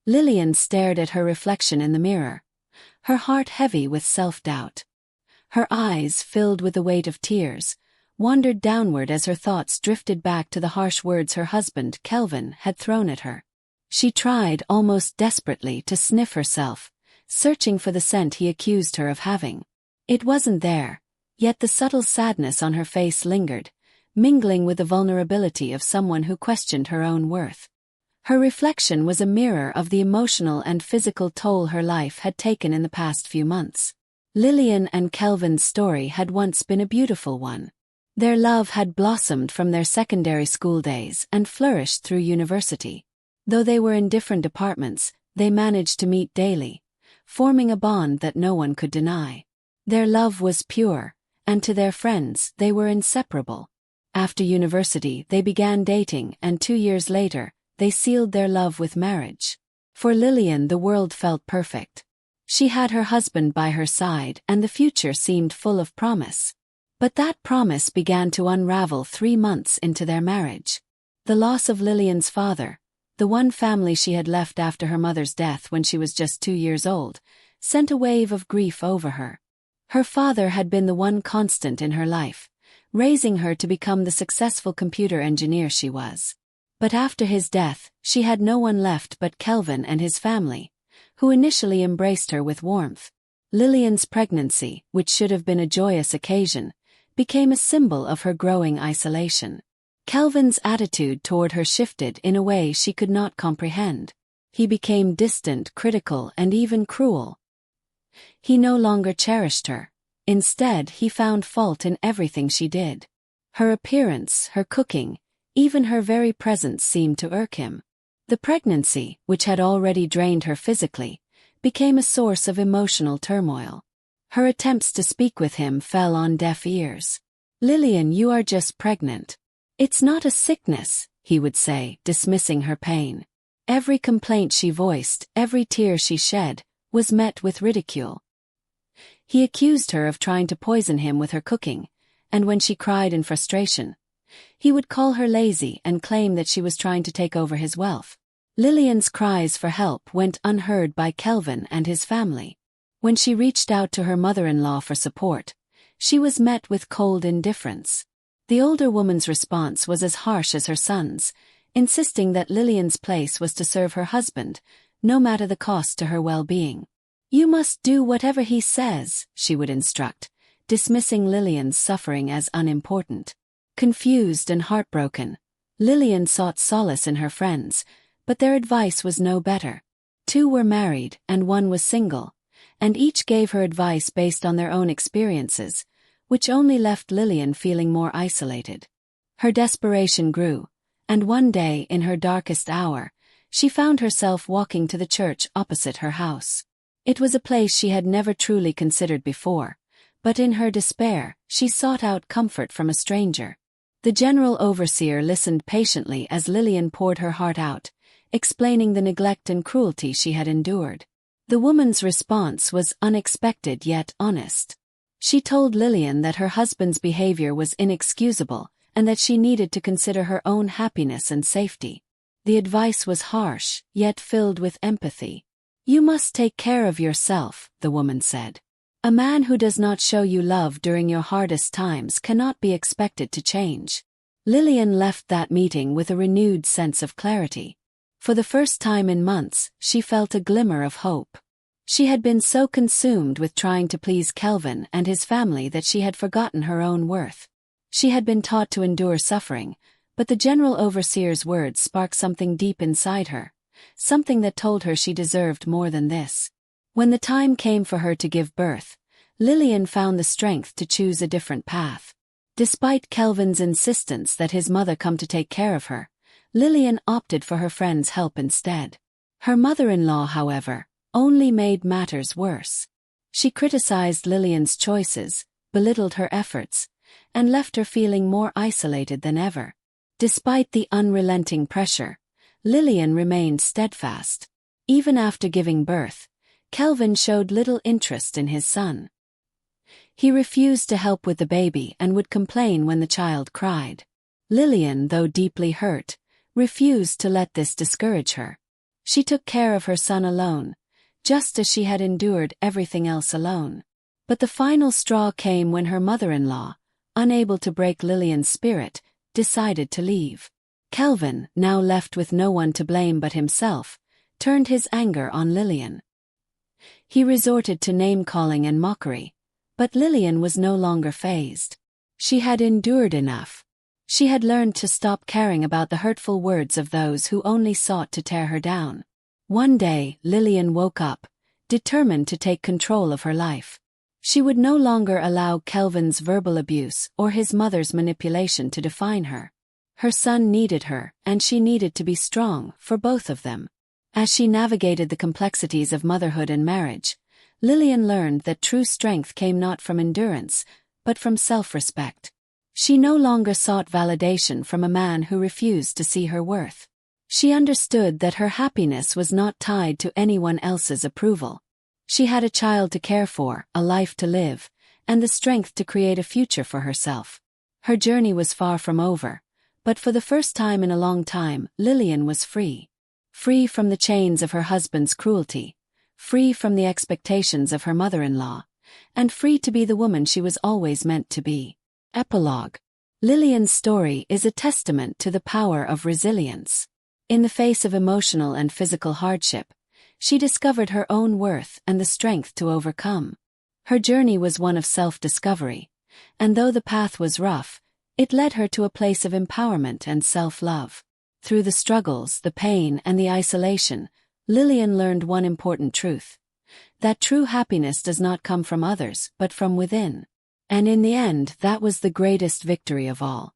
Lilian stared at her reflection in the mirror, her heart heavy with self-doubt. Her eyes, filled with the weight of tears, wandered downward as her thoughts drifted back to the harsh words her husband, Kelvin, had thrown at her. She tried, almost desperately, to sniff herself, searching for the scent he accused her of having. It wasn't there, yet the subtle sadness on her face lingered, mingling with the vulnerability of someone who questioned her own worth. Her reflection was a mirror of the emotional and physical toll her life had taken in the past few months. Lilian and Kelvin's story had once been a beautiful one. Their love had blossomed from their secondary school days and flourished through university. Though they were in different departments, they managed to meet daily, forming a bond that no one could deny. Their love was pure, and to their friends, they were inseparable. After university, they began dating, and 2 years later, they sealed their love with marriage. For Lilian, the world felt perfect. She had her husband by her side, and the future seemed full of promise. But that promise began to unravel 3 months into their marriage. The loss of Lilian's father, the one family she had left after her mother's death when she was just 2 years old, sent a wave of grief over her. Her father had been the one constant in her life, raising her to become the successful computer engineer she was. But after his death, she had no one left but Kelvin and his family, who initially embraced her with warmth. Lilian's pregnancy, which should have been a joyous occasion, became a symbol of her growing isolation. Kelvin's attitude toward her shifted in a way she could not comprehend. He became distant, critical, and even cruel. He no longer cherished her. Instead, he found fault in everything she did. Her appearance, her cooking, even her very presence seemed to irk him. The pregnancy, which had already drained her physically, became a source of emotional turmoil. Her attempts to speak with him fell on deaf ears. "Lilian, you are just pregnant. It's not a sickness," he would say, dismissing her pain. Every complaint she voiced, every tear she shed, was met with ridicule. He accused her of trying to poison him with her cooking, and when she cried in frustration, he would call her lazy and claim that she was trying to take over his wealth. Lilian's cries for help went unheard by Kelvin and his family. When she reached out to her mother-in-law for support, she was met with cold indifference. The older woman's response was as harsh as her son's, insisting that Lilian's place was to serve her husband, no matter the cost to her well-being. "You must do whatever he says," she would instruct, dismissing Lilian's suffering as unimportant. Confused and heartbroken, Lilian sought solace in her friends, but their advice was no better. 2 were married and 1 was single, and each gave her advice based on their own experiences, which only left Lilian feeling more isolated. Her desperation grew, and one day, in her darkest hour, she found herself walking to the church opposite her house. It was a place she had never truly considered before, but in her despair, she sought out comfort from a stranger. The general overseer listened patiently as Lilian poured her heart out, explaining the neglect and cruelty she had endured. The woman's response was unexpected yet honest. She told Lilian that her husband's behavior was inexcusable and that she needed to consider her own happiness and safety. The advice was harsh, yet filled with empathy. "You must take care of yourself," the woman said. "A man who does not show you love during your hardest times cannot be expected to change." Lilian left that meeting with a renewed sense of clarity. For the first time in months, she felt a glimmer of hope. She had been so consumed with trying to please Kelvin and his family that she had forgotten her own worth. She had been taught to endure suffering, but the general overseer's words sparked something deep inside her, something that told her she deserved more than this. When the time came for her to give birth, Lilian found the strength to choose a different path. Despite Kelvin's insistence that his mother come to take care of her, Lilian opted for her friend's help instead. Her mother-in-law, however, only made matters worse. She criticized Lilian's choices, belittled her efforts, and left her feeling more isolated than ever. Despite the unrelenting pressure, Lilian remained steadfast. Even after giving birth, Kelvin showed little interest in his son. He refused to help with the baby and would complain when the child cried. Lilian, though deeply hurt, refused to let this discourage her. She took care of her son alone, just as she had endured everything else alone. But the final straw came when her mother-in-law, unable to break Lilian's spirit, decided to leave. Kelvin, now left with no one to blame but himself, turned his anger on Lilian. He resorted to name-calling and mockery, but Lilian was no longer fazed. She had endured enough. She had learned to stop caring about the hurtful words of those who only sought to tear her down. One day, Lilian woke up, determined to take control of her life. She would no longer allow Kelvin's verbal abuse or his mother's manipulation to define her. Her son needed her, and she needed to be strong for both of them. As she navigated the complexities of motherhood and marriage, Lilian learned that true strength came not from endurance, but from self-respect. She no longer sought validation from a man who refused to see her worth. She understood that her happiness was not tied to anyone else's approval. She had a child to care for, a life to live, and the strength to create a future for herself. Her journey was far from over, but for the first time in a long time, Lilian was free. Free from the chains of her husband's cruelty, free from the expectations of her mother-in-law, and free to be the woman she was always meant to be. Epilogue. Lilian's story is a testament to the power of resilience. In the face of emotional and physical hardship, she discovered her own worth and the strength to overcome. Her journey was one of self-discovery, and though the path was rough, it led her to a place of empowerment and self-love. Through the struggles, the pain, and the isolation, Lilian learned one important truth: that true happiness does not come from others but from within. And in the end, that was the greatest victory of all.